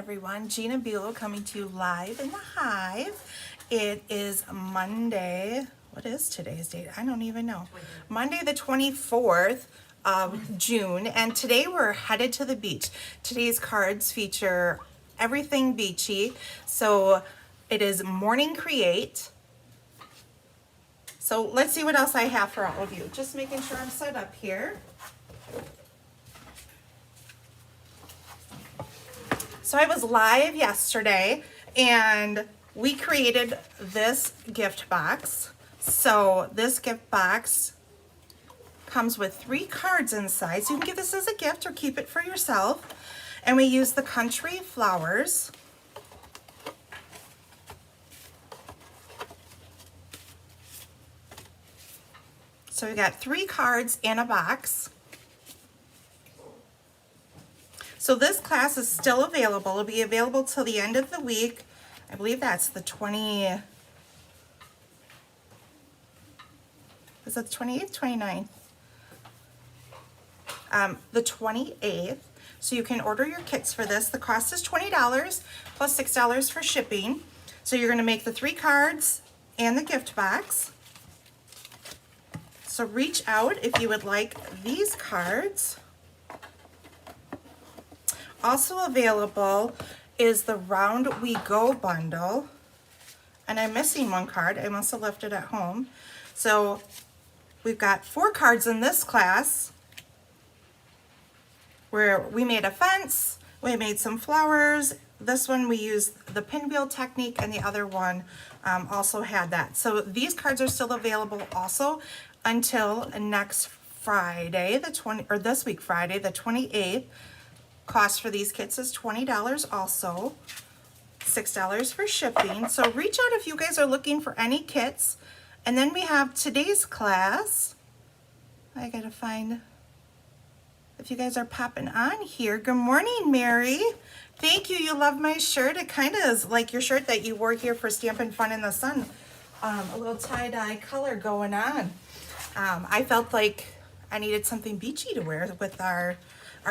everyone. Gina coming to you live in the Hive. It is Monday. What is today's date? I don't even know. Monday the 24th of June, and today we're headed to the beach. Today's cards feature everything beachy. So it is Morning Create. So let's see what else I have for all of you. Just making sure I'm set up here. So I was live yesterday and we created this gift box. So this gift box comes with 3 cards inside. So you can give this as a gift or keep it for yourself. And we use the country flowers. So we got 3 cards in a box. So this class is still available. It'll be available till the end of the week. I believe that's the 20th. Is it the 28th, 29th? The 28th. So you can order your kits for this. The cost is $20 plus $6 for shipping. So you're going to make the 3 cards and the gift box. So reach out if you would like these cards. Also available is the Round We Go bundle. And I'm missing one card. I must have left it at home. So we've got 4 cards in this class where we made a fence, we made some flowers. This one we used the pinwheel technique, and the other one also had that. So these cards are still available also until next Friday, this week Friday, the 28th. Cost for these kits is $20 also, $6 for shipping. So reach out if you guys are looking for any kits. And then we have today's class. I gotta find if you guys are popping on here. Good morning, Mary. Thank you. You love my shirt. It kind of is like your shirt that you wore here for Stampin' Fun in the Sun. A little tie-dye color going on. I felt like I needed something beachy to wear with our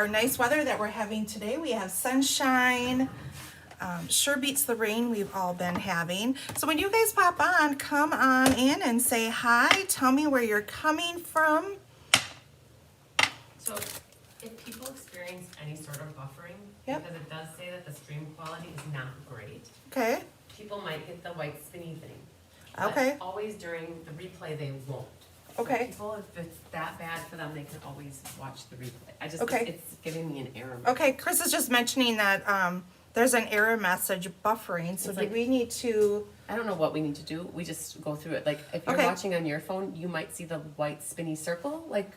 nice weather that we're having today. We have sunshine. Sure beats the rain we've all been having. So when you guys pop on, come on in and say hi. Tell me where you're coming from. So if people experience any sort of buffering, Yep. because it does say that the stream quality is not great, Okay. people might get the white spinny thing. Okay. But always during the replay, they won't. Okay. So people, if it's that bad for them, they can always watch the replay. Okay. It's giving me an error. Okay, Chris is just mentioning that there's an error message buffering. So It's do like- we need to? I don't know what we need to do. We just go through it. Like if you're Okay. watching on your phone, you might see the white spinny circle. Like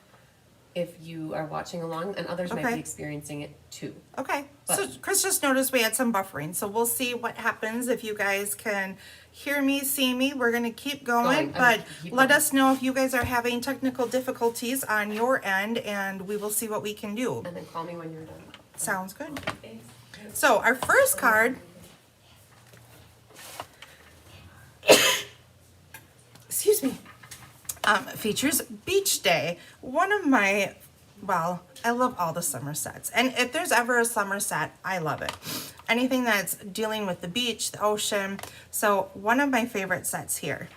if you are watching along, and others might Okay. be experiencing it too. Okay, But- so Chris just noticed we had some buffering. So we'll see what happens if you guys can hear me, see me. We're gonna keep going, but let us know if you guys are having technical difficulties on your end, and we will see what we can do. And then call me when you're done. Sounds good. Thanks. So our first card, excuse me, features Beach Day. One of my, well, I love all the summer sets. And if there's ever a summer set, I love it. Anything that's dealing with the beach, the ocean. So one of my favorite sets here.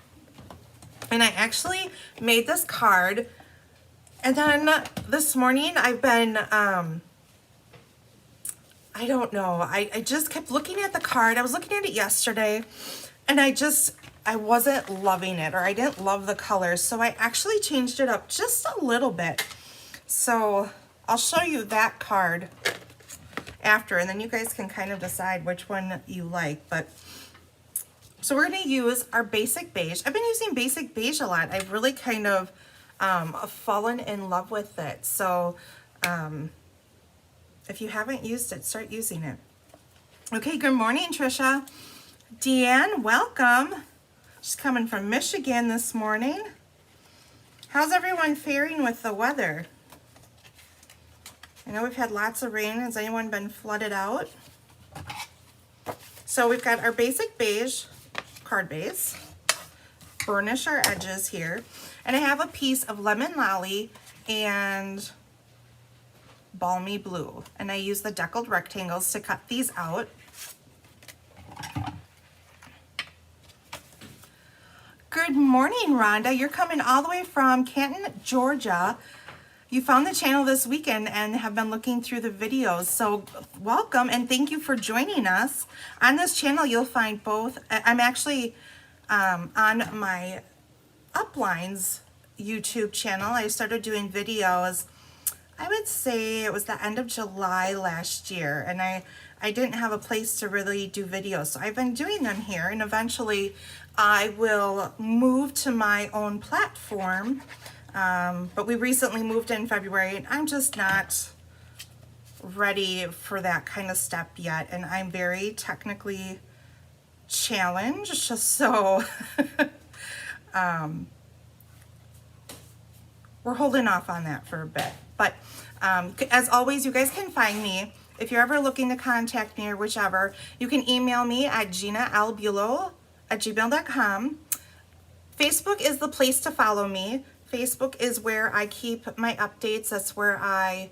And I actually made this card. And then this morning I've been, I don't know. I just kept looking at the card. I was looking at it yesterday and I wasn't loving it, or I didn't love the colors. So I actually changed it up just a little bit. So I'll show you that card after, and then you guys can kind of decide which one you like. But so we're going to use our basic beige. I've been using basic beige a lot. I've really kind of fallen in love with it. So if you haven't used it, start using it. Okay, good morning, Trisha. Deanne, welcome. She's coming from Michigan this morning. How's everyone faring with the weather? I know we've had lots of rain. Has anyone been flooded out? So we've got our basic beige card base. Burnish our edges here. And I have a piece of lemon lolly and balmy blue. And I use the deckled rectangles to cut these out. Good morning, Rhonda. You're coming all the way from Canton, Georgia. You found the channel this weekend and have been looking through the videos. So welcome and thank you for joining us. On this channel, you'll find both. I'm actually on my Uplines YouTube channel. I started doing videos, I would say it was the end of July last year, and I didn't have a place to really do videos. So I've been doing them here, and eventually I will move to my own platform. But we recently moved in February, and I'm just not ready for that kind of step yet. And I'm very technically challenged, so we're holding off on that for a bit. But as always, you guys can find me. If you're ever looking to contact me or whichever, you can email me at ginalbulo@gmail.com. Facebook is the place to follow me. Facebook is where I keep my updates. That's where I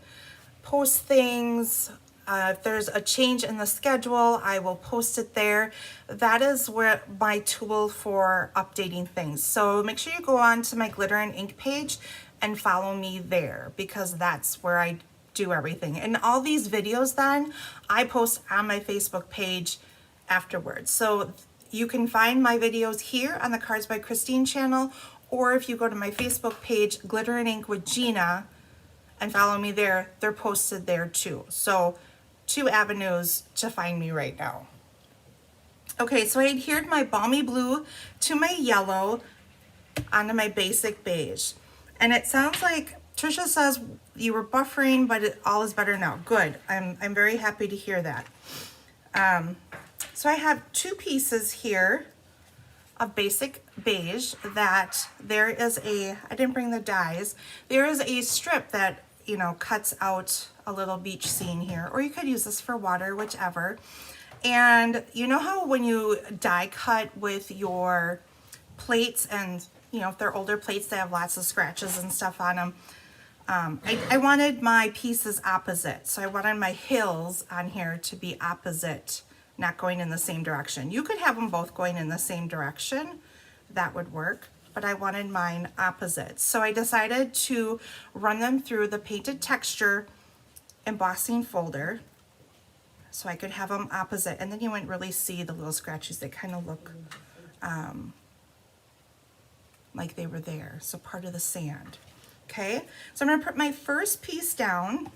post things. If there's a change in the schedule, I will post it there. That is where my tool for updating things. So make sure you go on to my glitter and ink page and follow me there, because that's where I do everything. And all these videos then I post on my Facebook page afterwards. So you can find my videos here on the Cards by Christine channel, or if you go to my Facebook page, Glitter and Ink with Gina, and follow me there, they're posted there too. So 2 avenues to find me right now. Okay, so I adhered my balmy blue to my yellow onto my basic beige. And it sounds like Trisha says you were buffering, but all is better now. Good. I'm very happy to hear that. So I have 2 pieces here of basic beige that there is I didn't bring the dies. There is a strip that, you know, cuts out a little beach scene here, or you could use this for water, whichever. And you know how when you die cut with your plates, and you know, if they're older plates, they have lots of scratches and stuff on them. I wanted my pieces opposite. So I wanted my hills on here to be opposite, not going in the same direction. You could have them both going in the same direction. That would work. But I wanted mine opposite. So I decided to run them through the painted texture embossing folder so I could have them opposite. And then you wouldn't really see the little scratches. They kind of look like they were there, so part of the sand. Okay, so I'm going to put my first piece down.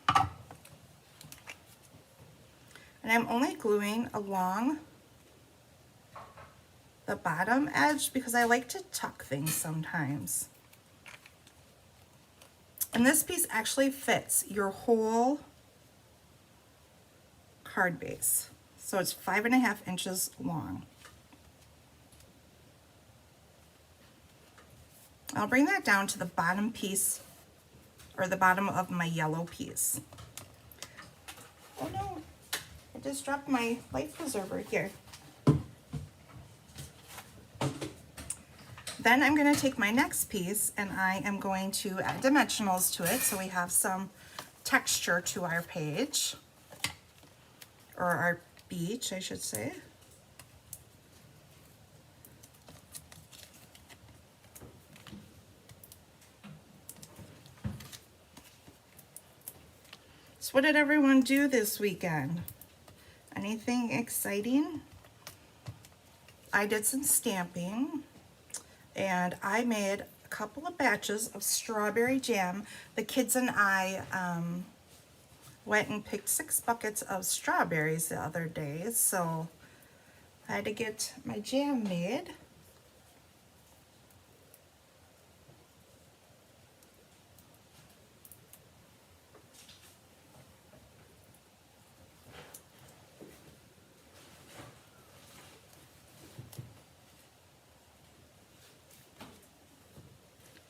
And I'm only gluing along the bottom edge because I like to tuck things sometimes. And this piece actually fits your whole card base. So it's 5.5 inches long. I'll bring that down to the bottom piece, or the bottom of my yellow piece. Oh no, I just dropped my life preserver here. Then I'm going to take my next piece and I am going to add dimensionals to it so we have some texture to our page, or our beach, I should say. So what did everyone do this weekend? Anything exciting? I did some stamping, and I made a couple of batches of strawberry jam. The kids and I went and picked 6 buckets of strawberries the other day, so I had to get my jam made.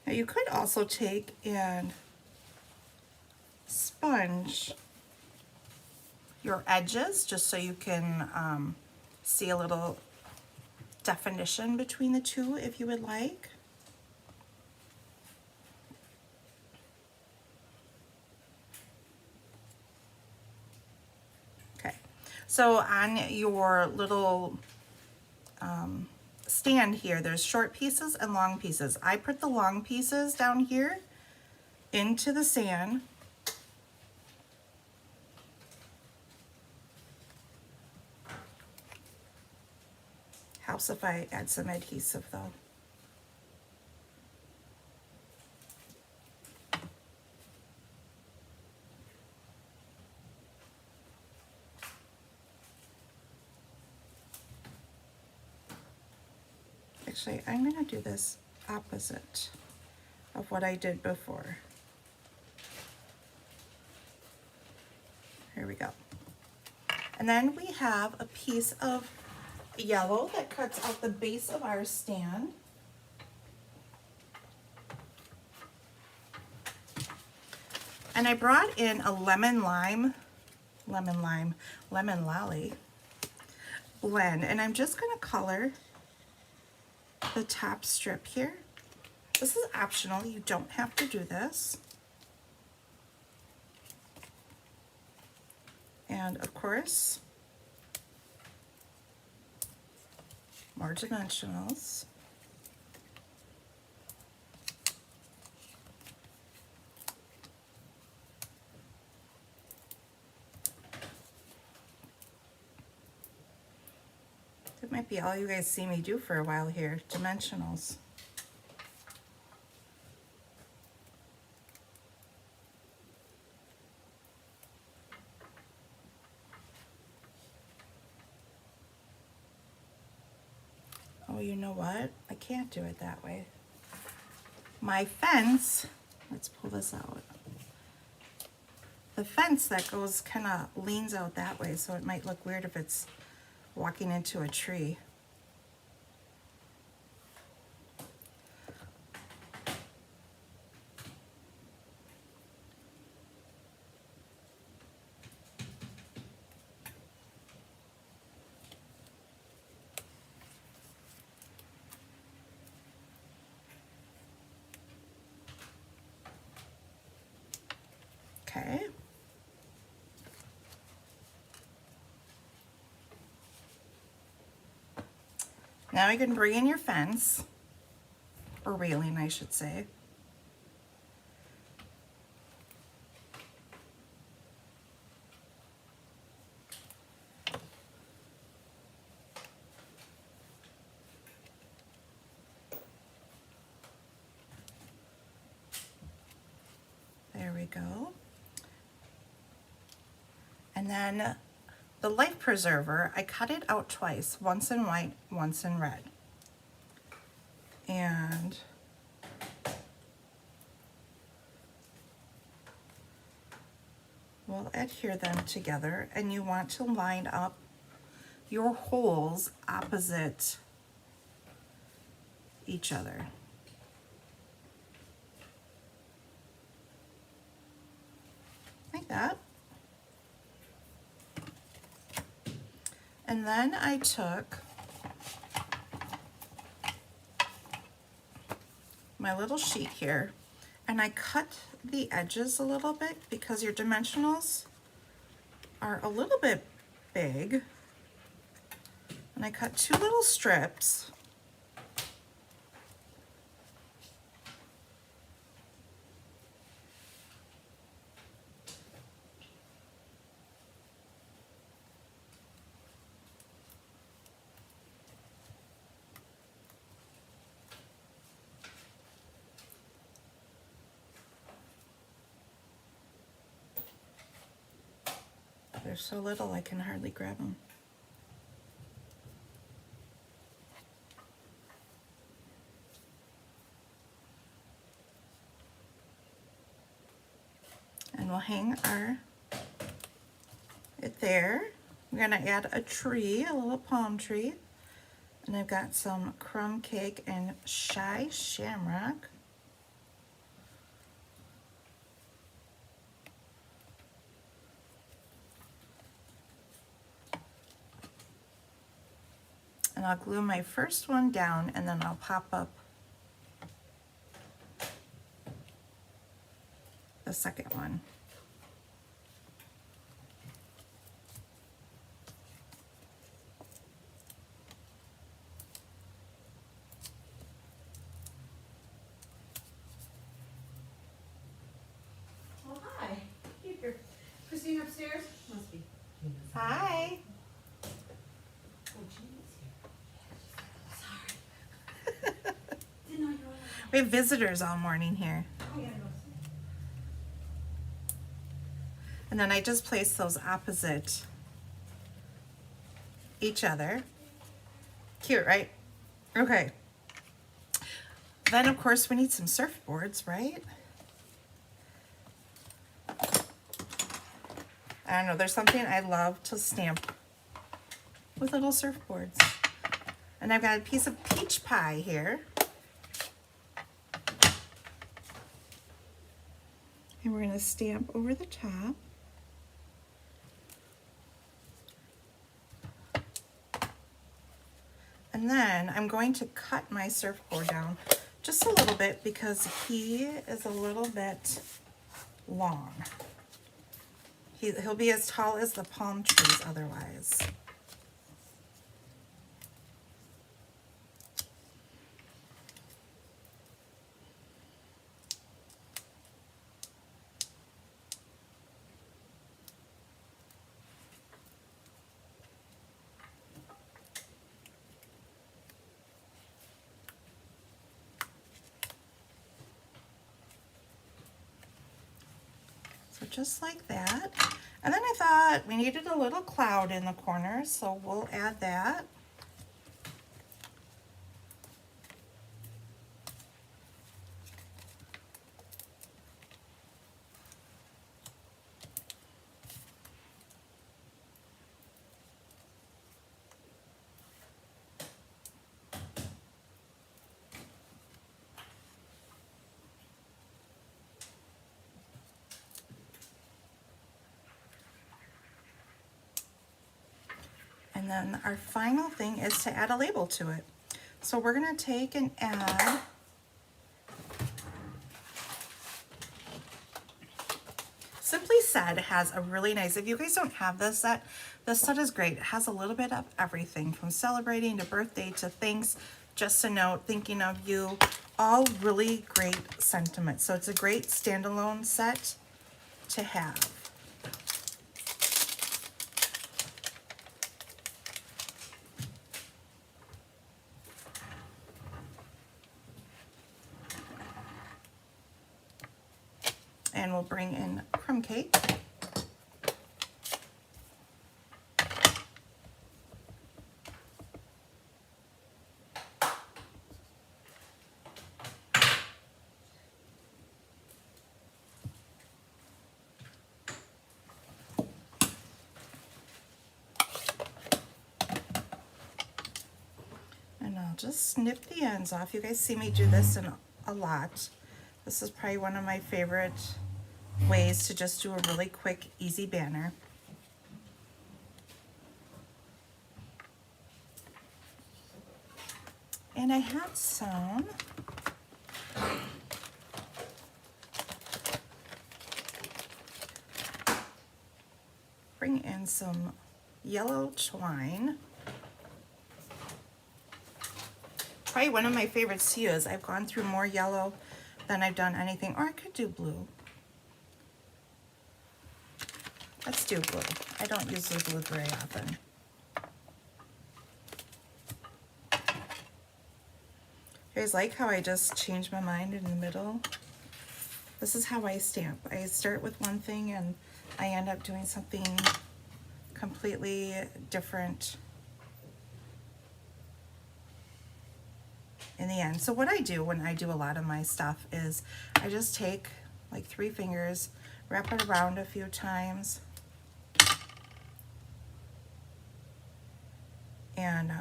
Now you could also take and sponge your edges just so you can see a little definition between the two if you would like. Okay, so on your little stand here, there's short pieces and long pieces. I put the long pieces down here into the sand. Helps if I add some adhesive though. Actually, I'm gonna do this opposite of what I did before. Here we go. And then we have a piece of yellow that cuts out the base of our stand. And I brought in a lemon lolly blend, and I'm just gonna color the top strip here. This is optional, you don't have to do this. And of course, more dimensionals. That might be all you guys see me do for a while here, dimensionals. Oh, you know what? I can't do it that way. My fence, let's pull this out. The fence that goes kind of leans out that way, so it might look weird if it's walking into a tree. Okay. Now you can bring in your fence, or railing, I should say. There we go. And then the life preserver, I cut it out twice, once in white, once in red. And we'll adhere them together, and you want to line up your holes opposite each other. Like that. And then I took my little sheet here and I cut the edges a little bit because your dimensionals are a little bit big. And I cut two little strips. They're so little I can hardly grab them. And we'll hang it there. We're gonna add a tree, a little palm tree. And I've got some crumb cake and shy shamrock. And I'll glue my first one down and then I'll pop up the second one. upstairs? Must be. Hi. Oh, Gina's here. Sorry. Didn't know you were. We have visitors all morning here. I gotta go see. And then I just place those opposite each other. Cute, right? Okay. Then of course we need some surfboards, right? I don't know, there's something I love to stamp with little surfboards. And I've got a piece of peach pie here. And we're going to stamp over the top. And then I'm going to cut my surfboard down just a little bit because he is a little bit long. He'll be as tall as the palm trees otherwise. So just like that. And then I thought we needed a little cloud in the corner, so we'll add that. And then our final thing is to add a label to it. So we're going to take and add Simply Said has a really nice, if you guys don't have this set is great. It has a little bit of everything from celebrating to birthday to thanks, just a note, thinking of you, all really great sentiments. So it's a great standalone set to have. And we'll bring in crumb cake. And I'll just snip the ends off. You guys see me do this in a lot. This is probably one of my favorite ways to just do a really quick, easy banner. And I had some bring in some yellow twine. Probably one of my favorites to use. I've gone through more yellow than I've done anything, or I could do blue. Let's do blue. I don't use the blue very often. You guys like how I just changed my mind in the middle? This is how I stamp. I start with one thing and I end up doing something completely different in the end. So what I do when I do a lot of my stuff is I just take like 3 fingers, wrap it around a few times, and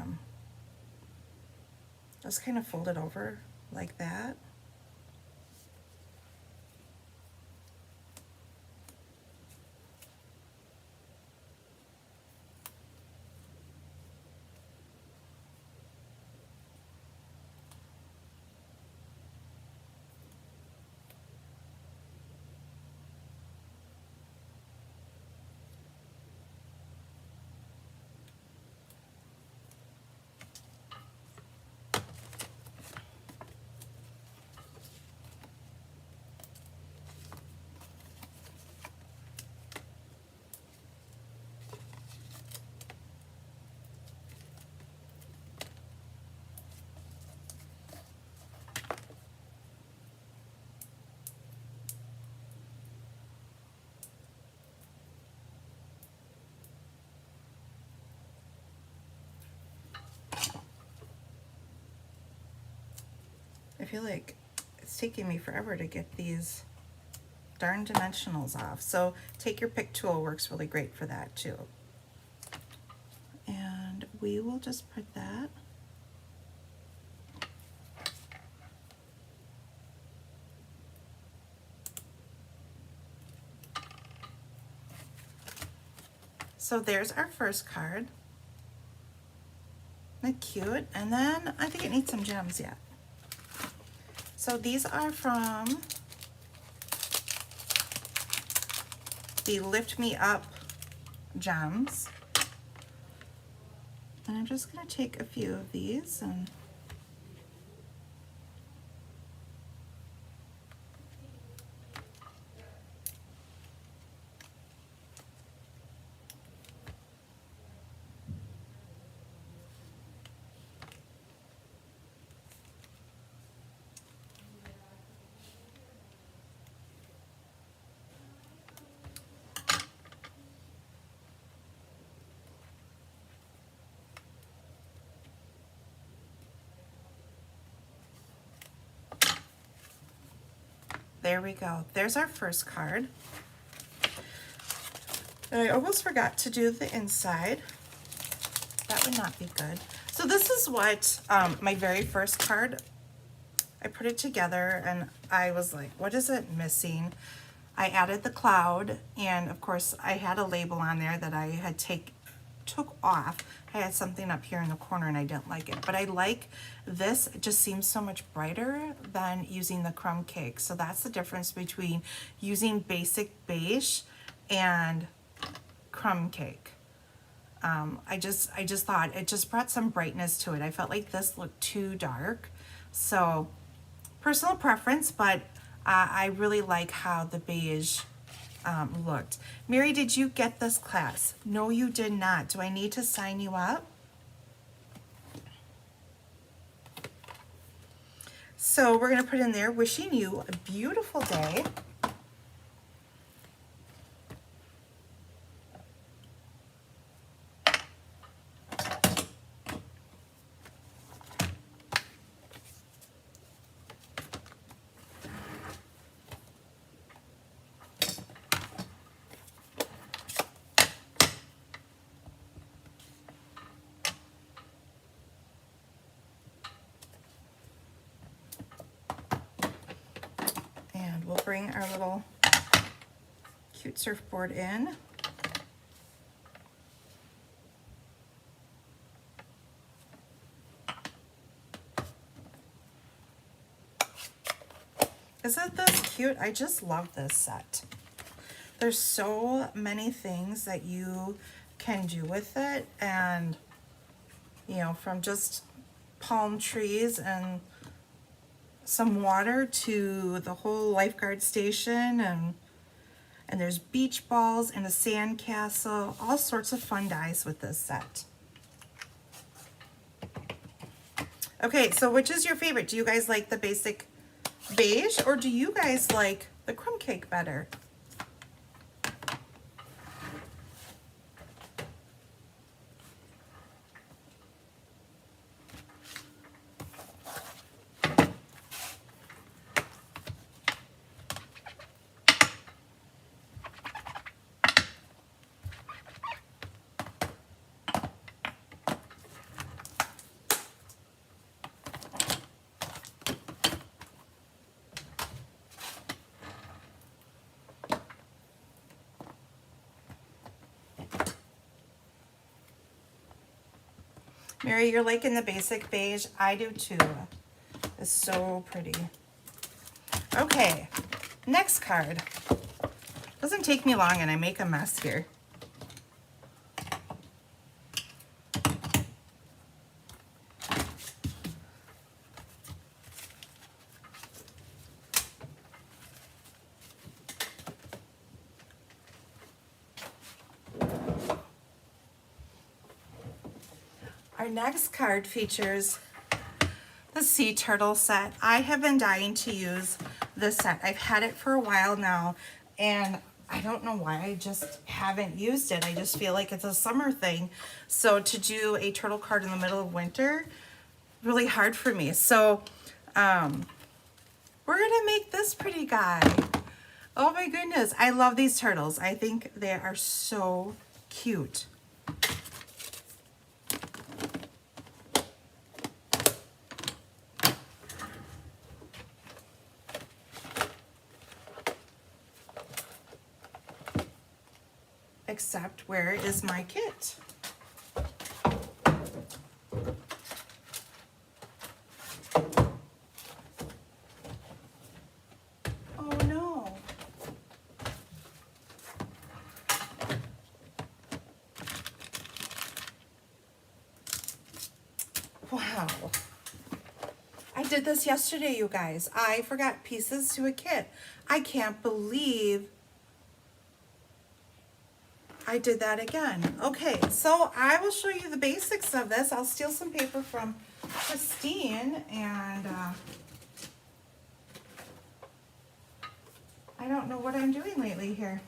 just kind of fold it over like that. I feel like it's taking me forever to get these darn dimensionals off. So take your pick tool works really great for that too. And we will just put that. So there's our first card. Isn't that cute? And then I think it needs some gems yet. So these are from the Lift Me Up gems. And I'm just going to take a few of these and there we go. There's our first card. And I almost forgot to do the inside. That would not be good. So this is what my very first card, I put it together and I was like, what is it missing? I added the cloud, and of course I had a label on there that I had took off. I had something up here in the corner and I didn't like it, but I like this. It just seems so much brighter than using the crumb cake. So that's the difference between using basic beige and crumb cake. I just thought it just brought some brightness to it. I felt like this looked too dark. So personal preference, but I really like how the beige looked. Mary, did you get this class? No, you did not. Do I need to sign you up? So we're going to put in there, wishing you a beautiful day. And we'll bring our little cute surfboard in. Isn't this cute? I just love this set. There's so many things that you can do with it, and you know, from just palm trees and some water to the whole lifeguard station, and there's beach balls and a sand castle, all sorts of fun dyes with this set. Okay, so which is your favorite? Do you guys like the basic beige, or do you guys like the crumb cake better? Mary, you're liking the basic beige? I do too. It's so pretty. Okay, next card. Doesn't take me long and I make a mess here. Our next card features the sea turtle set. I have been dying to use this set. I've had it for a while now, and I don't know why I just haven't used it. I just feel like it's a summer thing. So to do a turtle card in the middle of winter, really hard for me. So We're gonna make this pretty guy. Oh my goodness, I love these turtles. I think they are so cute. Except, where is my kit? Oh no. Wow. I did this yesterday, you guys. I forgot pieces to a kit. I can't believe I did that again. Okay, so I will show you the basics of this. I'll steal some paper from Christine, and I don't know what I'm doing lately here.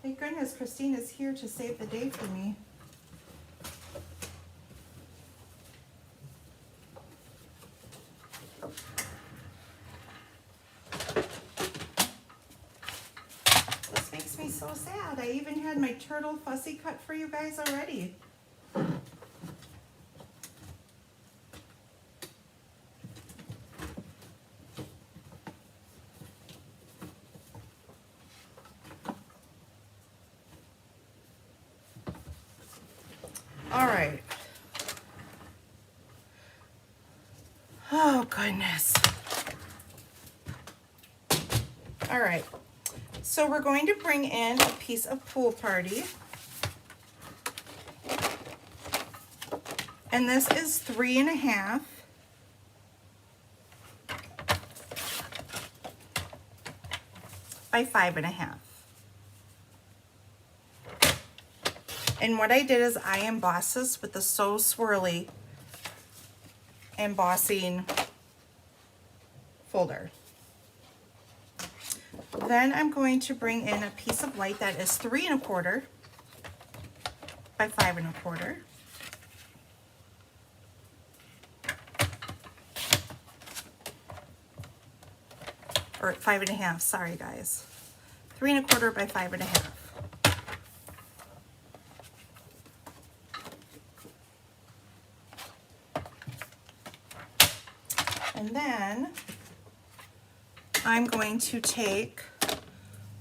Thank goodness Christine is here to save the day for me. This makes me so sad. I even had my turtle fussy cut for you guys already. All right. Oh, goodness. All right. So we're going to bring in a piece of Pool Party. And this is 3.5 by 5.5. And what I did is I embossed this with the So Swirly embossing folder. Then I'm going to bring in a piece of light that is 3.25 by 5.25. Or 5.5, sorry guys. 3.25 by 5.5. And then I'm going to take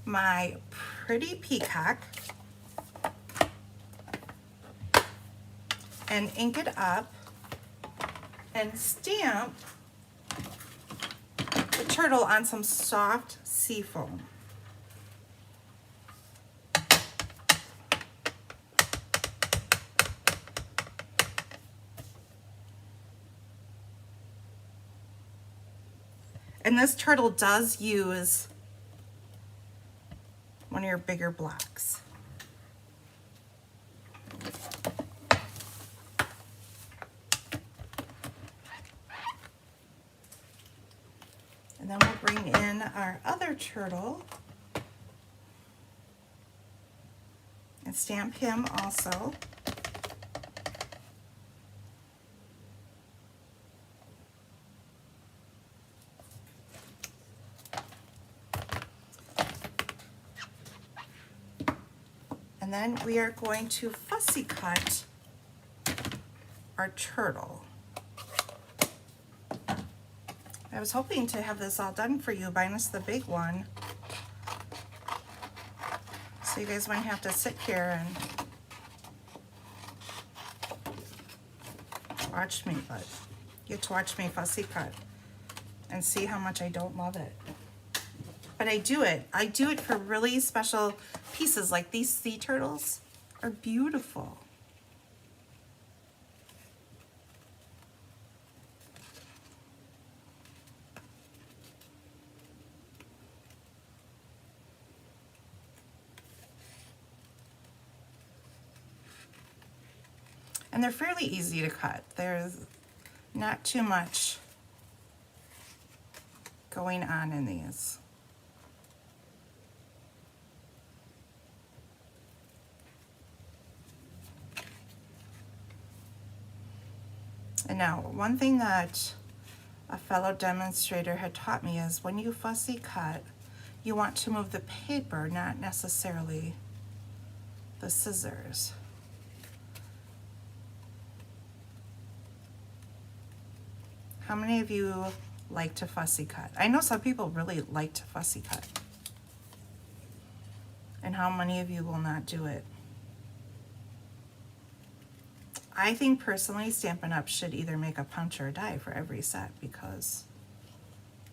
my pretty peacock and ink it up and stamp the turtle on some soft sea foam. And this turtle does use one of your bigger blocks. And then we'll bring in our other turtle and stamp him also. And then we are going to fussy cut our turtle. I was hoping to have this all done for you, minus the big one, so you guys wouldn't have to sit here and watch me, but you get to watch me fussy cut and see how much I don't love it. But I do it. I do it for really special pieces, like these sea turtles are beautiful. And they're fairly easy to cut. There's not too much going on in these. And now, one thing that a fellow demonstrator had taught me is when you fussy cut, you want to move the paper, not necessarily the scissors. How many of you like to fussy cut? I know some people really like to fussy cut. And how many of you will not do it? I think personally Stampin' Up! Should either make a punch or a die for every set because,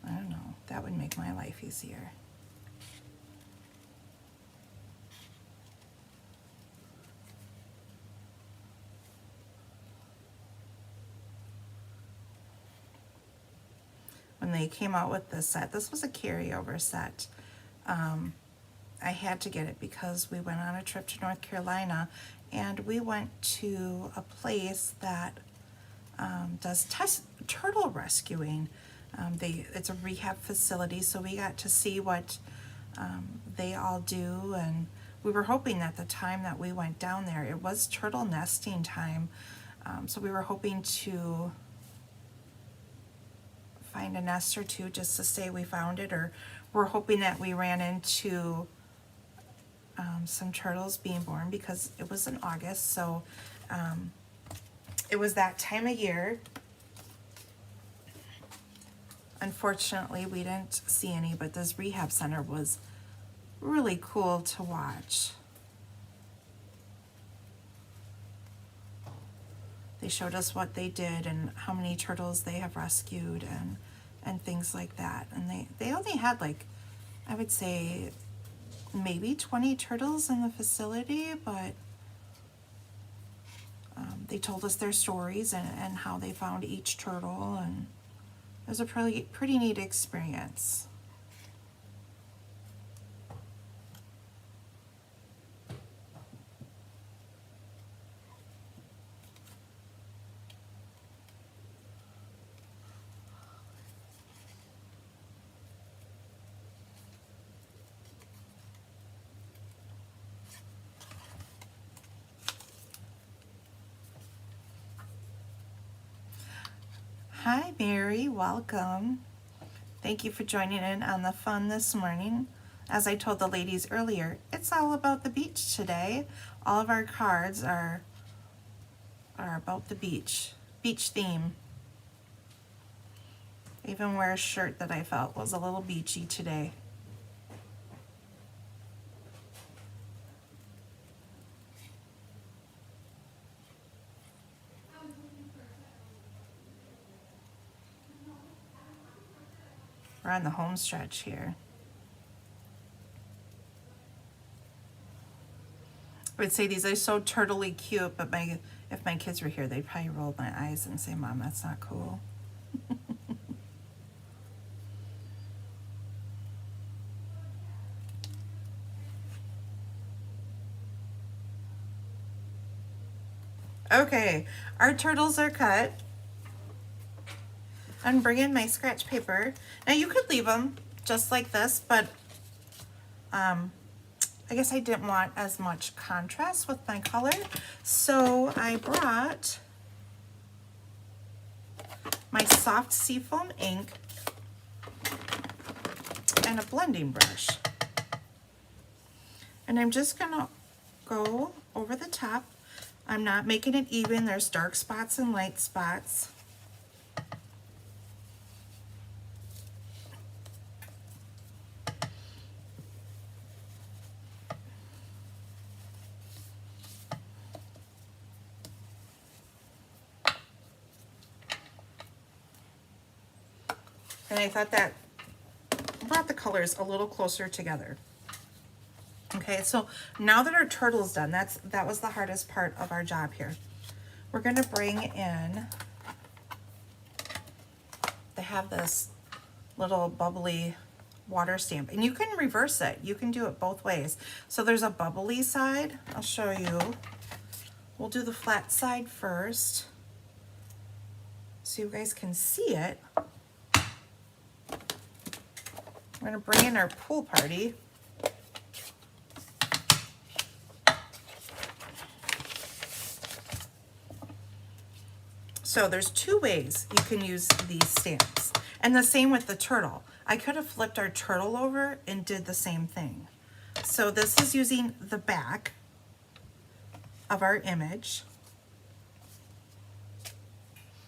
I don't know, that would make my life easier. When they came out with this set, this was a carryover set. I had to get it because we went on a trip to North Carolina and we went to a place that does turtle rescuing. It's a rehab facility, so we got to see what they all do, and we were hoping that the time that we went down there, it was turtle nesting time, so we were hoping to find a nest or two just to say we found it, or we're hoping that we ran into some turtles being born because it was in August, so it was that time of year. Unfortunately, we didn't see any, but this rehab center was really cool to watch. They showed us what they did and how many turtles they have rescued and things like that. And they only had, like, I would say maybe 20 turtles in the facility, but they told us their stories and how they found each turtle, and it was a pretty neat experience. Hi Mary, welcome. Thank you for joining in on the fun this morning. As I told the ladies earlier, it's all about the beach today. All of our cards are about the beach theme. I even wear a shirt that I felt was a little beachy today. We're on the home stretch here. I would say these are so turtly cute, but if my kids were here, they'd probably roll my eyes and say, Mom, that's not cool. Okay, our turtles are cut. I'm bringing my scratch paper. Now you could leave them just like this, but I guess I didn't want as much contrast with my color, so I brought my soft seafoam ink and a blending brush. And I'm just gonna go over the top. I'm not making it even. There's dark spots and light spots. And I thought that brought the colors a little closer together. Okay, so now that our turtle's done, that was the hardest part of our job here. We're gonna bring in, they have this little bubbly water stamp, and you can reverse it. You can do it both ways. So there's a bubbly side. I'll show you. We'll do the flat side first so you guys can see it. We're gonna bring in our pool party. So there's two ways you can use these stamps. And the same with the turtle. I could have flipped our turtle over and did the same thing. So this is using the back of our image.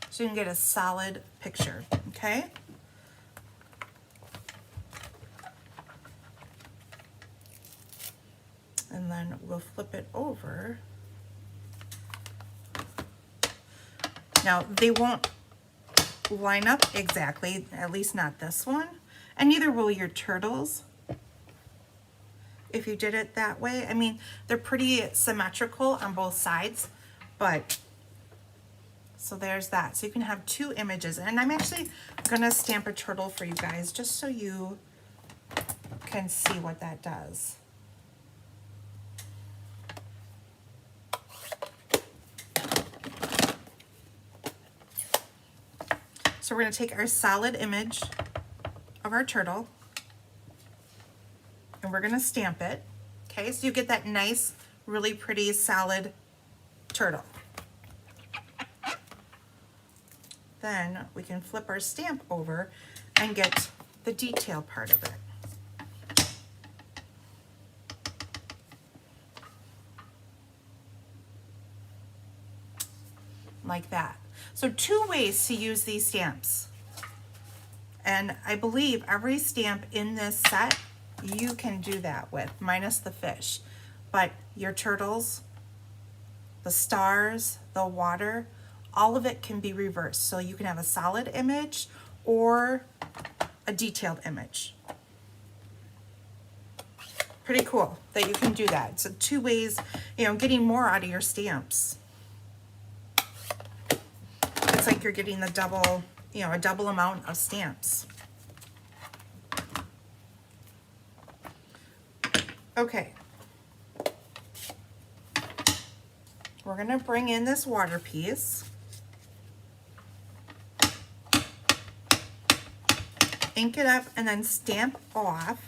So you can get a solid picture, okay? And then we'll flip it over. Now, they won't line up exactly, at least not this one, and neither will your turtles if you did it that way. I mean, they're pretty symmetrical on both sides, but so there's that. So you can have two images, and I'm actually gonna stamp a turtle for you guys just so you can see what that does. So we're going to take our solid image of our turtle and we're going to stamp it. Okay, so you get that nice, really pretty, solid turtle. Then we can flip our stamp over and get the detail part of it. Like that. So two ways to use these stamps. And I believe every stamp in this set you can do that with, minus the fish. But your turtles, the stars, the water, all of it can be reversed. So you can have a solid image or a detailed image. Pretty cool that you can do that. So two ways, you know, getting more out of your stamps. It's like you're getting the double, you know, a double amount of stamps. Okay. We're going to bring in this water piece. Ink it up and then stamp off.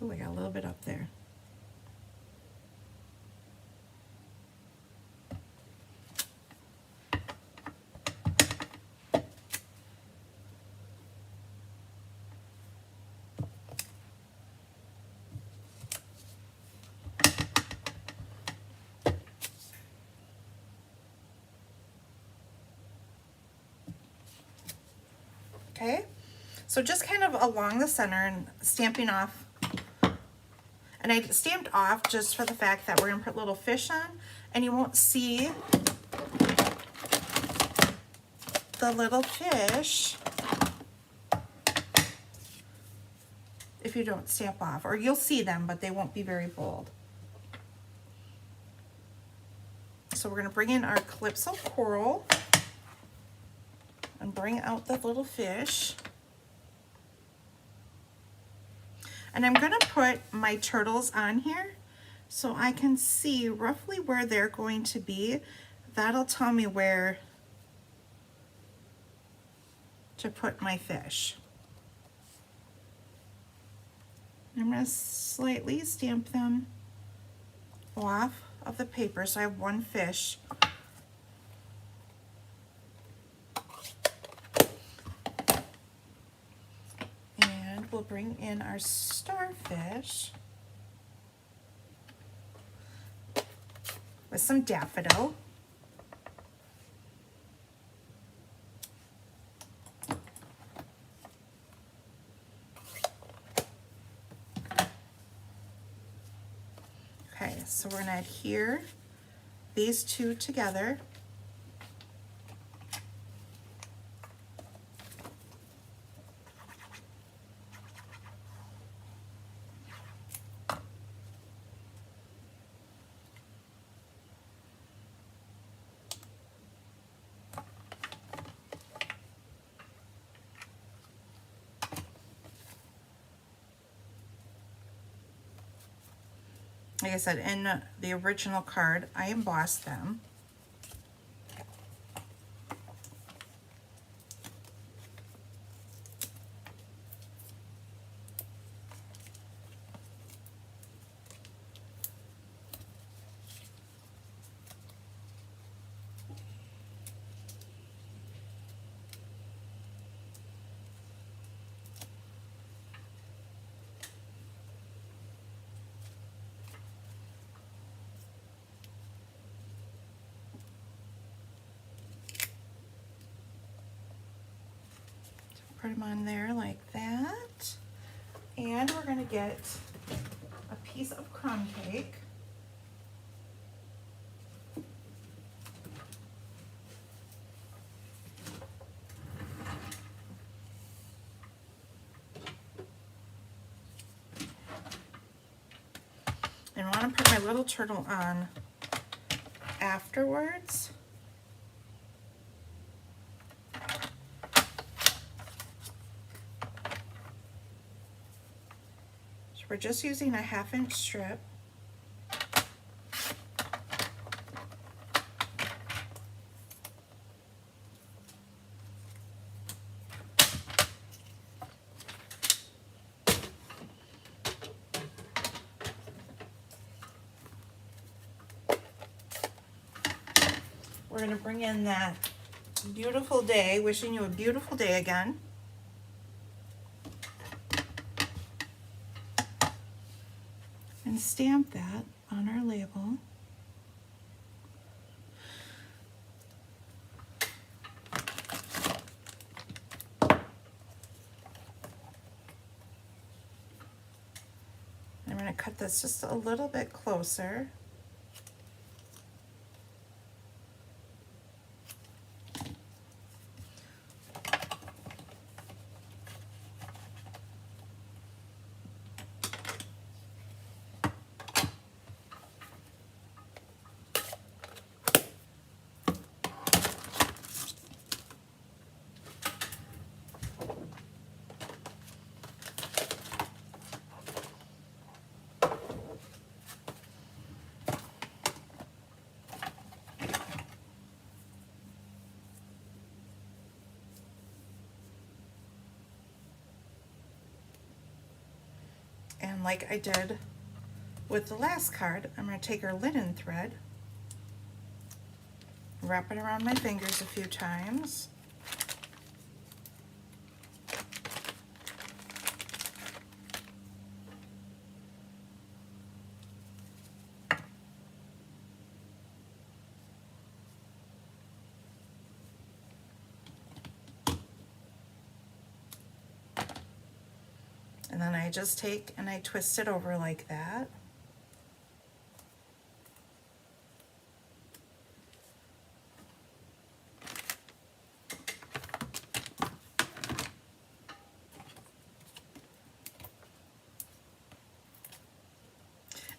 Oh, I got a little bit up there. Okay, so just kind of along the center and stamping off. And I stamped off just for the fact that we're gonna put little fish on, and you won't see the little fish if you don't stamp off, or you'll see them, but they won't be very bold. So we're gonna bring in our Calypso Coral and bring out the little fish. And I'm gonna put my turtles on here so I can see roughly where they're going to be. That'll tell me where to put my fish. I'm gonna slightly stamp them off of the paper so I have one fish. And we'll bring in our starfish with some daffodil. Okay, so we're gonna adhere these two together. Like I said, in the original card, I embossed them. put them on there like that. And we're gonna get a piece of crumb cake. And I want to put my little turtle on afterwards. So we're just using a 1/2-inch strip. We're going to bring in that beautiful day, wishing you a beautiful day again. And stamp that on our label. I'm going to cut this just a little bit closer. And like I did with the last card, I'm going to take our linen thread, wrap it around my fingers a few times. And then I just take and I twist it over like that.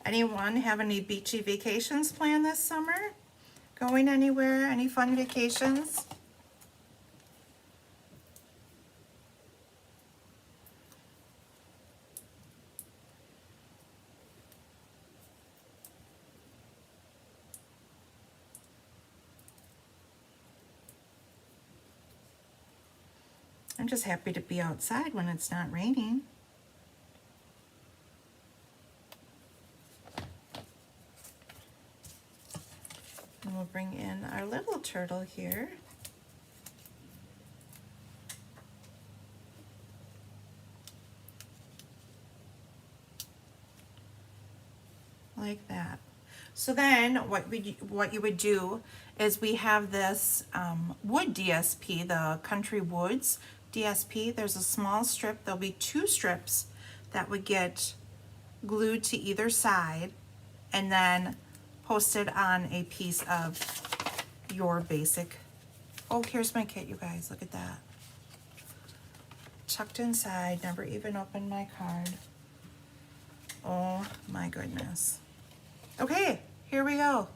Anyone have any beachy vacations planned this summer? Going anywhere? Any fun vacations? I'm just happy to be outside when it's not raining. And we'll bring in our little turtle here. Like that. So then what you would do is we have this wood DSP, the Country Woods DSP. There's a small strip. There'll be 2 strips that would get glued to either side and then posted on a piece of your basic. Oh, here's my kit, you guys. Look at that. Tucked inside. Never even opened my card. Oh my goodness. Okay, here we go.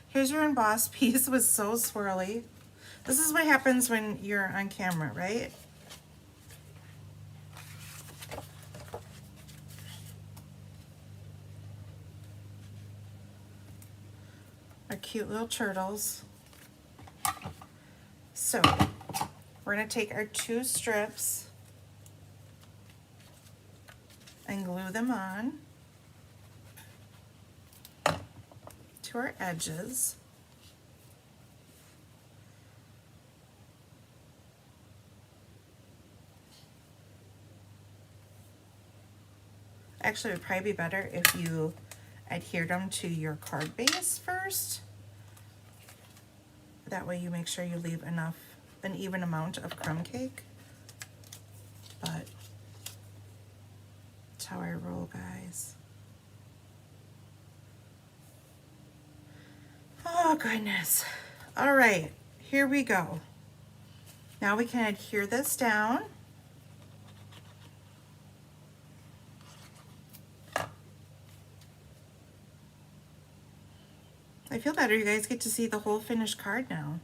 Here's your embossed piece. It was so swirly. This is what happens when you're on camera, right? Our cute little turtles. So, we're gonna take our 2 strips and glue them on to our edges. Actually, it would probably be better if you adhere them to your card base first. That way you make sure you leave enough, an even amount of crumb cake. but that's how I roll, guys. Oh, goodness. All right, here we go. Now we can adhere this down. I feel better. You guys get to see the whole finished card now.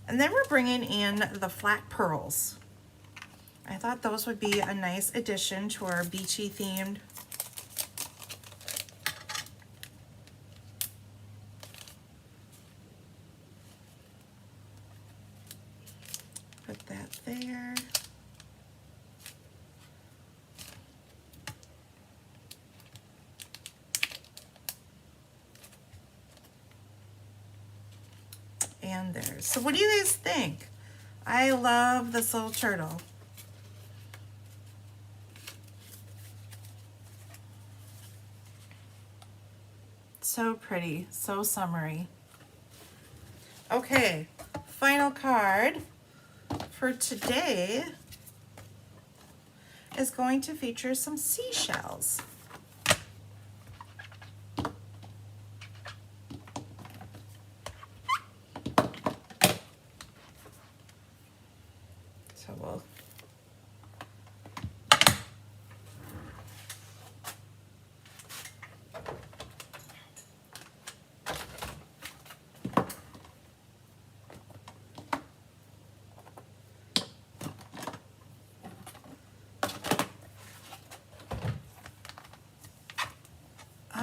And then we're bringing in the flat pearls. I thought those would be a nice addition to our beachy themed. Put that there. And there. So what do you guys think? I love this little turtle. So pretty, so summery. Okay, final card for today is going to feature some seashells. So we'll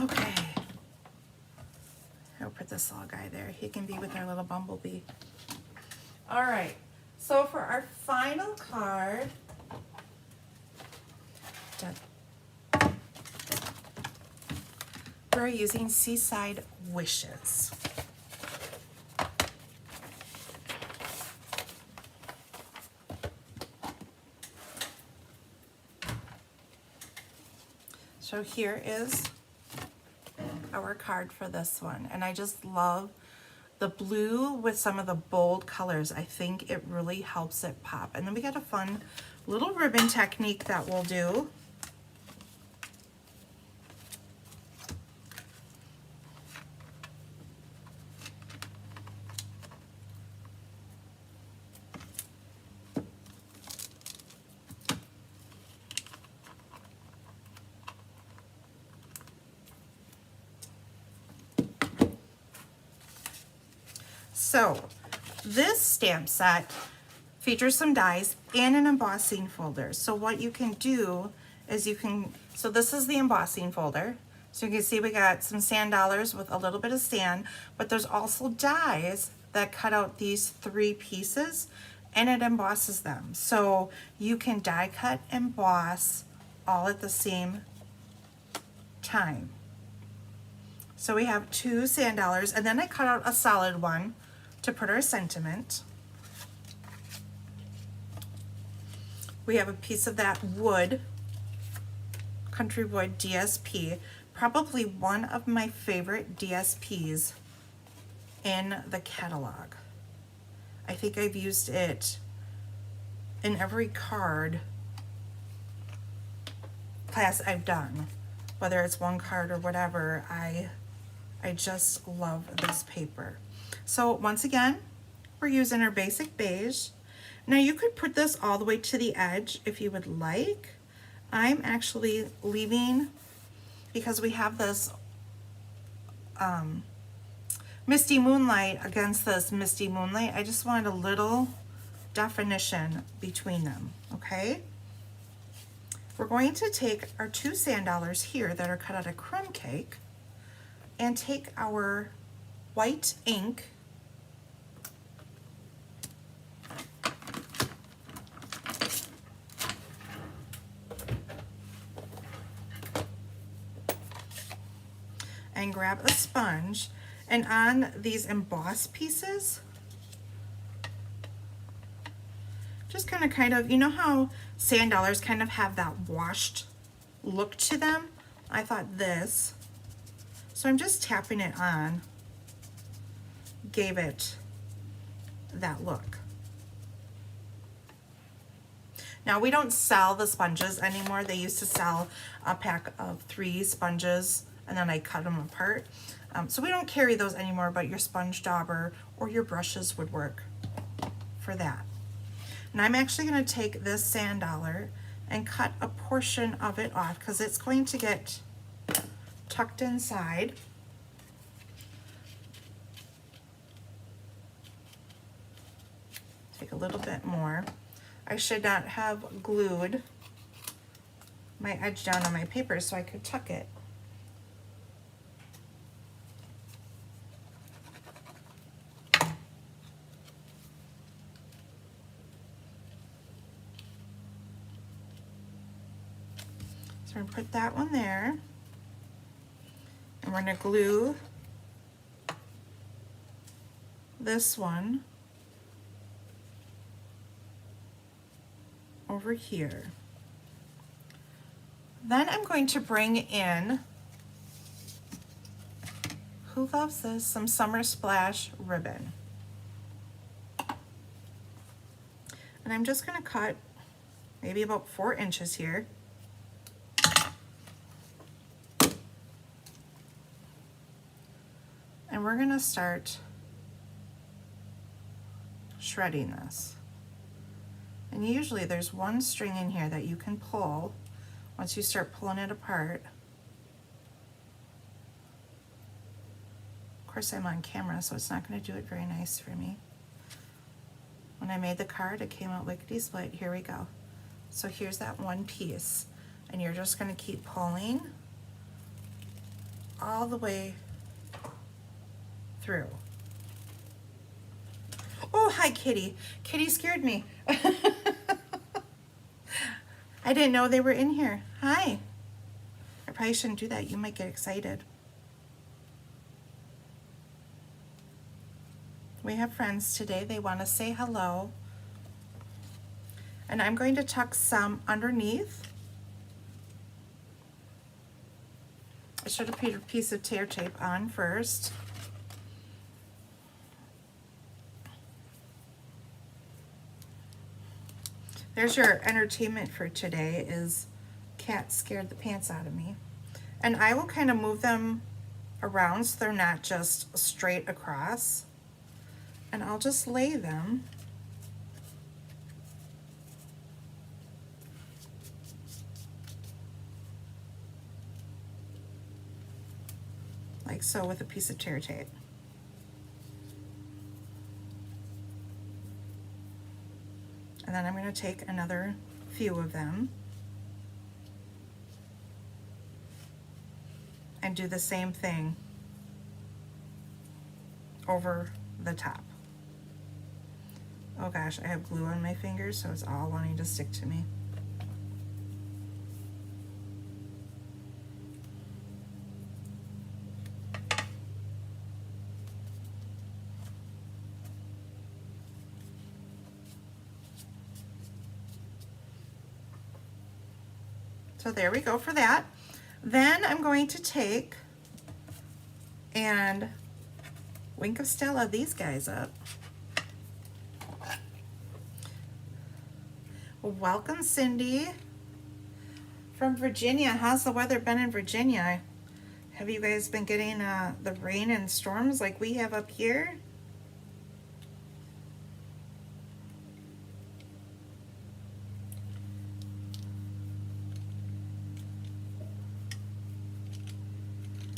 okay. I'll put this little guy there. He can be with our little bumblebee. All right. So for our final card, we're using Seaside Wishes. So here is our card for this one, and I just love the blue with some of the bold colors. I think it really helps it pop. And then we got a fun little ribbon technique that we'll do. So this stamp set features some dies and an embossing folder. So what you can do is so this is the embossing folder. So you can see we got some sand dollars with a little bit of sand, but there's also dies that cut out these 3 pieces and it embosses them. So you can die cut and emboss all at the same time. So we have 2 sand dollars, and then I cut out a solid one to put our sentiment. We have a piece of that wood, country wood DSP, probably one of my favorite DSPs in the catalog. I think I've used it in every card class I've done, whether it's one card or whatever. I just love this paper. So once again, we're using our basic beige. Now you could put this all the way to the edge if you would like. I'm actually leaving, because we have this misty moonlight against this misty moonlight. I just wanted a little definition between them, okay? We're going to take our 2 sand dollars here that are cut out of crumb cake and take our white ink and grab a sponge, and on these embossed pieces, just kind of, you know how sand dollars kind of have that washed look to them? I thought this So I'm just tapping it on, gave it that look. Now we don't sell the sponges anymore. They used to sell a pack of 3 sponges and then I cut them apart. So we don't carry those anymore, but your sponge dauber or your brushes would work for that. And I'm actually going to take this sand dollar and cut a portion of it off because it's going to get tucked inside. Take a little bit more. I should not have glued my edge down on my paper so I could tuck it. So we're going to put that one there. And we're going to glue this one over here. Then I'm going to bring in, who loves this, some Summer Splash ribbon. And I'm just going to cut maybe about 4 inches here. And we're going to start shredding this. And usually there's one string in here that you can pull once you start pulling it apart. Of course, I'm on camera, so it's not going to do it very nice for me. When I made the card, it came out lickety split. Here we go. So here's that one piece. And you're just going to keep pulling all the way through. Oh, hi, Kitty. Kitty scared me. I didn't know they were in here. Hi. I probably shouldn't do that. You might get excited. We have friends today. They want to say hello. And I'm going to tuck some underneath. I should have put a piece of tear tape on first. There's your entertainment for today, is cat scared the pants out of me. And I will kind of move them around so they're not just straight across. And I'll just lay them like so with a piece of tear tape. And then I'm going to take another few of them and do the same thing over the top. Oh gosh, I have glue on my fingers, so it's all wanting to stick to me. So there we go for that. Then I'm going to take and Wink of Stella these guys up. Welcome, Cindy from Virginia. How's the weather been in Virginia? Have you guys been getting the rain and storms like we have up here?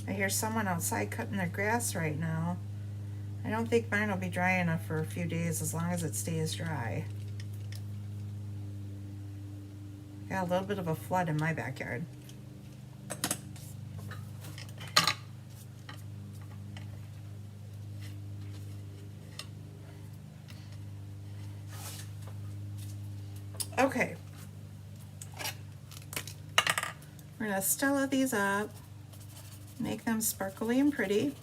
I hear someone outside cutting their grass right now. I don't think mine will be dry enough for a few days as long as it stays dry. Got a little bit of a flood in my backyard. Okay. We're gonna Stella these up, make them sparkly and pretty.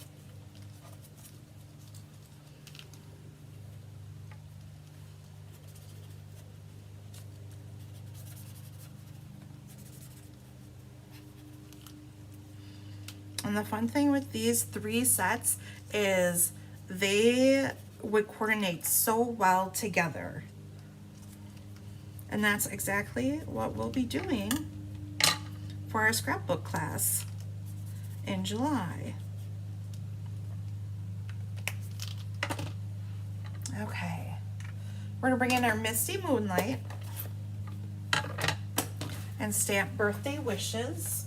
And the fun thing with these 3 sets is they would coordinate so well together. And that's exactly what we'll be doing for our scrapbook class in July. Okay, we're gonna bring in our Misty Moonlight and stamp birthday wishes.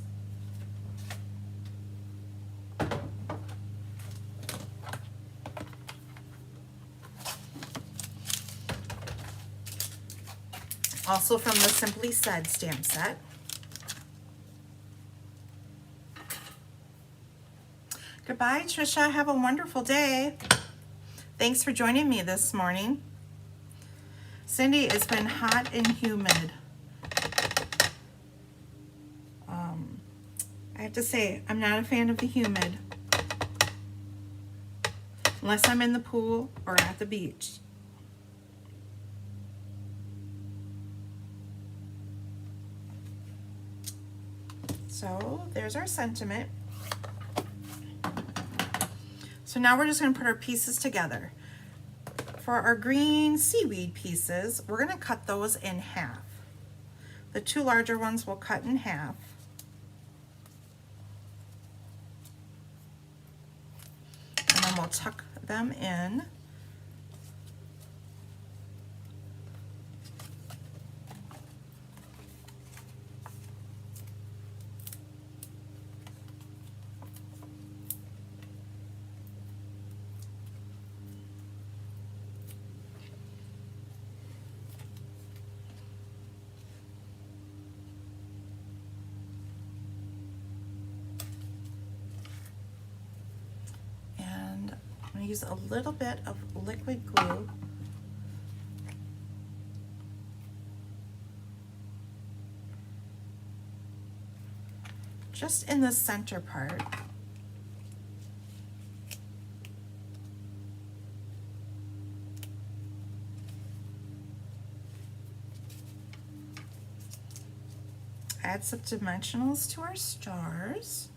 Also from the Simply Said stamp set. Goodbye, Trisha. Have a wonderful day. Thanks for joining me this morning. Cindy, it's been hot and humid. I have to say, I'm not a fan of the humid. Unless I'm in the pool or at the beach. So there's our sentiment. So now we're just going to put our pieces together. For our green seaweed pieces, we're going to cut those in half. The 2 larger ones we'll cut in half. And then we'll tuck them in. Use a little bit of liquid glue just in the center part. Add some dimensionals to our stars.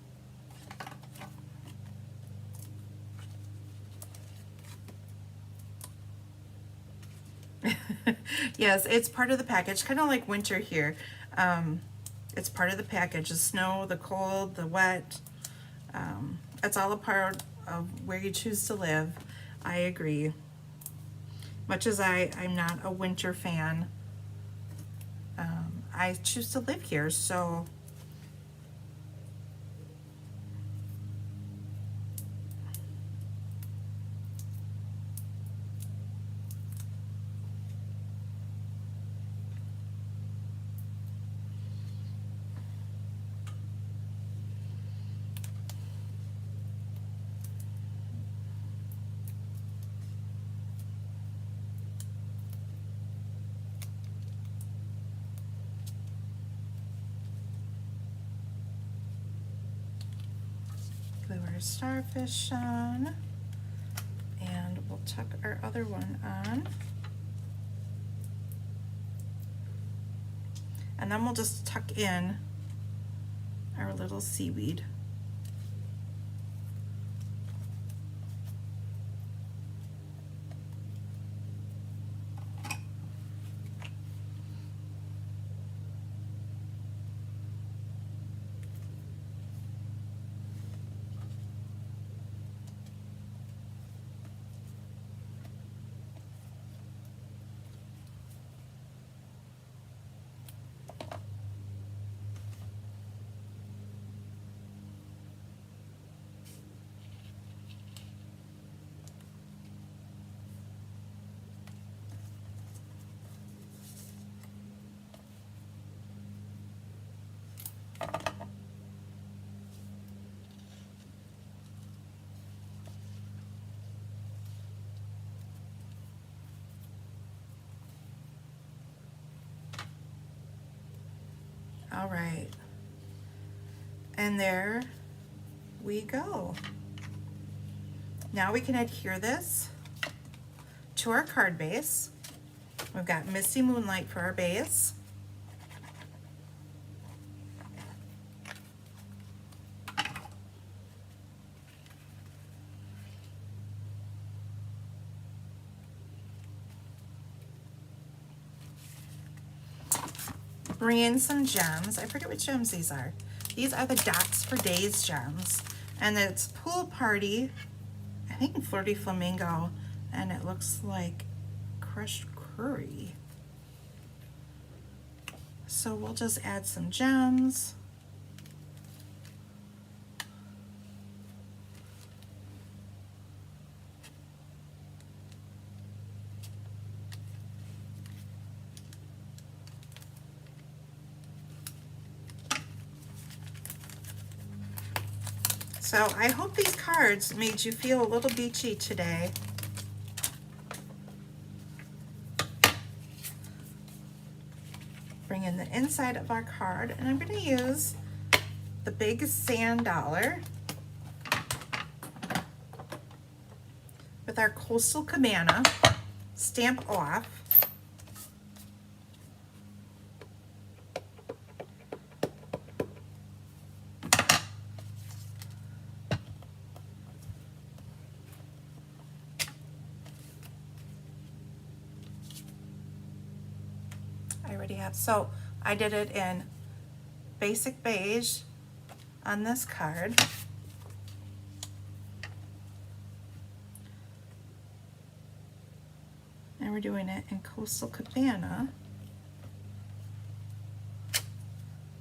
Yes, it's part of the package, kind of like winter here. It's part of the package, the snow, the cold, the wet. It's all a part of where you choose to live. I agree. Much as I'm not a winter fan, I choose to live here, so glue our starfish on, and we'll tuck our other one on. And then we'll just tuck in our little seaweed. All right, and there we go. Now we can adhere this to our card base. We've got Misty Moonlight for our base. bring in some gems. I forget what gems these are. These are the Dots for Days gems. And it's Pool Party, I think Flirty Flamingo, and it looks like crushed curry. So we'll just add some gems. So I hope these cards made you feel a little beachy today. Bring in the inside of our card, and I'm going to use the big sand dollar with our Coastal Cabana stamp off. I already have, so I did it in basic beige on this card. And we're doing it in Coastal Cabana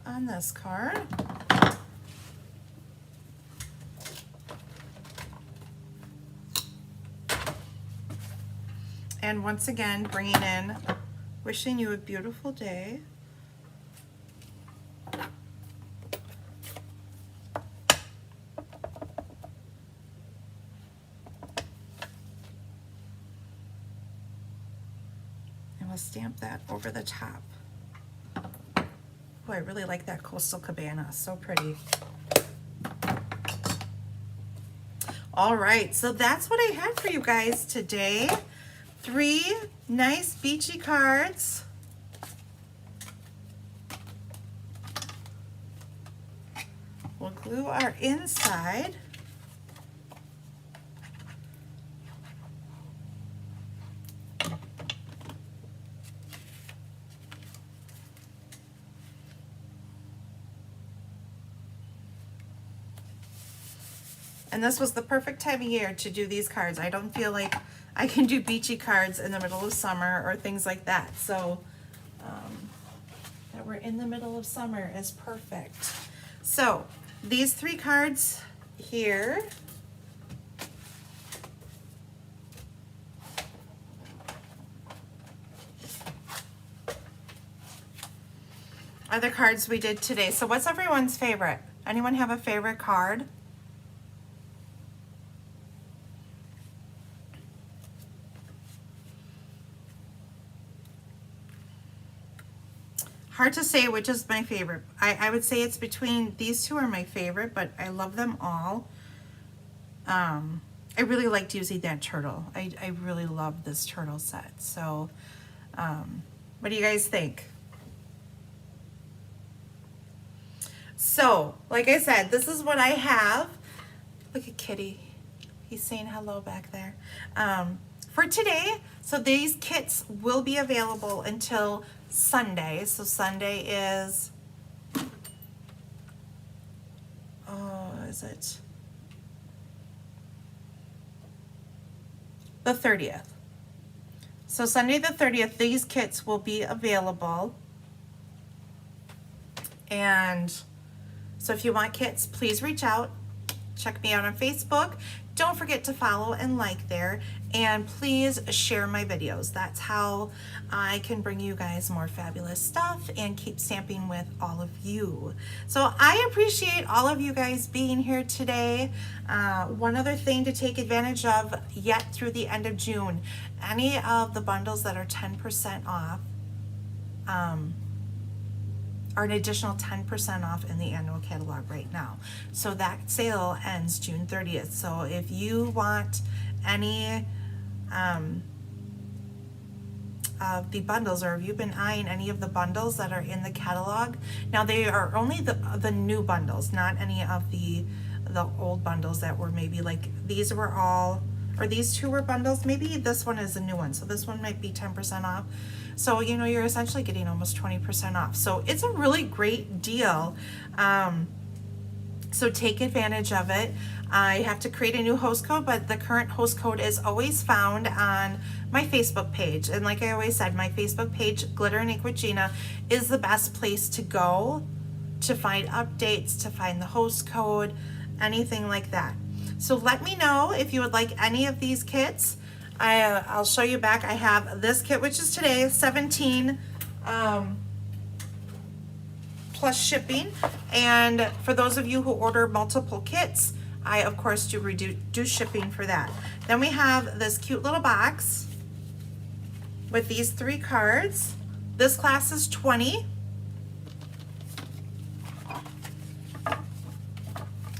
on this card. And once again, bringing in Wishing You a Beautiful Day. And we'll stamp that over the top. Oh, I really like that Coastal Cabana, so pretty. All right, so that's what I had for you guys today. 3 nice beachy cards. We'll glue our inside. And this was the perfect time of year to do these cards. I don't feel like I can do beachy cards in the middle of summer or things like that. So that we're in the middle of summer is perfect. So these 3 cards here. Are the cards we did today. So what's everyone's favorite? Anyone have a favorite card? Hard to say which is my favorite. I would say it's between these 2 are my favorite, but I love them all. I really liked using that turtle. I really love this turtle set. So what do you guys think? So like I said, this is what I have. Look at Kitty. He's saying hello back there. For today, so these kits will be available until Sunday. So Sunday is, is it the 30th? So Sunday the 30th, these kits will be available. And so if you want kits, please reach out. Check me out on Facebook. Don't forget to follow and like there, and please share my videos. That's how I can bring you guys more fabulous stuff and keep stamping with all of you. So I appreciate all of you guys being here today. One other thing to take advantage of yet through the end of June, any of the bundles that are 10% off are an additional 10% off in the annual catalog right now. So that sale ends June 30th. So if you want any of the bundles, or have you been eyeing any of the bundles that are in the catalog, now they are only the new bundles, not any of the old bundles that were maybe like, these were all, or these two were bundles. Maybe this one is a new one, so this one might be 10% off. So, you know, you're essentially getting almost 20% off. So it's a really great deal. So take advantage of it. I have to create a new host code, but the current host code is always found on my Facebook page. And like I always said, my Facebook page, Glitter and Ink with Gina, is the best place to go to find updates, to find the host code, anything like that. So let me know if you would like any of these kits. I'll show you back. I have this kit, which is today, 17 plus shipping. And for those of you who order multiple kits, I of course do shipping for that. Then we have this cute little box with these 3 cards. This class is 20.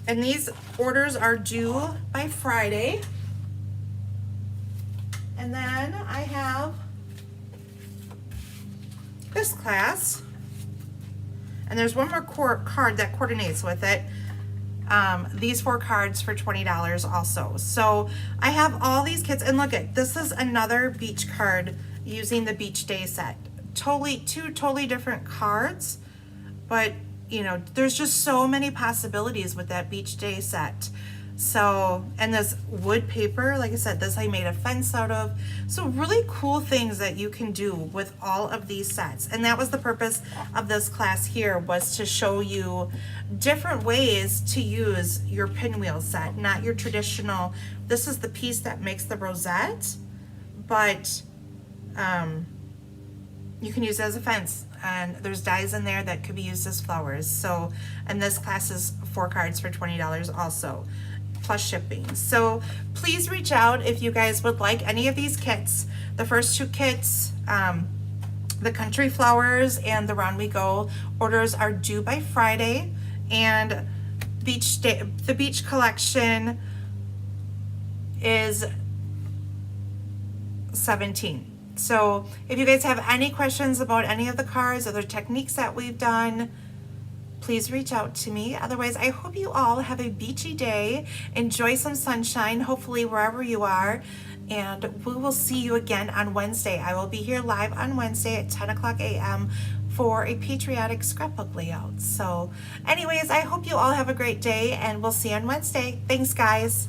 And these orders are due by Friday. And then I have this class. And there's one more card that coordinates with it. These 4 cards for $20 also. So I have all these kits, and look at this is another beach card using the beach day set. Two totally different cards, but you know, there's just so many possibilities with that beach day set. So, and this wood paper, like I said, this I made a fence out of. So really cool things that you can do with all of these sets. And that was the purpose of this class here, was to show you different ways to use your pinwheel set, not your traditional, this is the piece that makes the rosette, but you can use it as a fence. And there's dies in there that could be used as flowers. So, and this class is 4 cards for $20 also, plus shipping. So please reach out if you guys would like any of these kits. The first 2 kits, the country flowers and the round we go, orders are due by Friday. And the beach collection is 17. So if you guys have any questions about any of the cards, other techniques that we've done, please reach out to me. Otherwise, I hope you all have a beachy day. Enjoy some sunshine, hopefully wherever you are. And we will see you again on Wednesday. I will be here live on Wednesday at 10 o'clock a.m. for a patriotic scrapbook layout. So anyways, I hope you all have a great day, and we'll see you on Wednesday. Thanks, guys.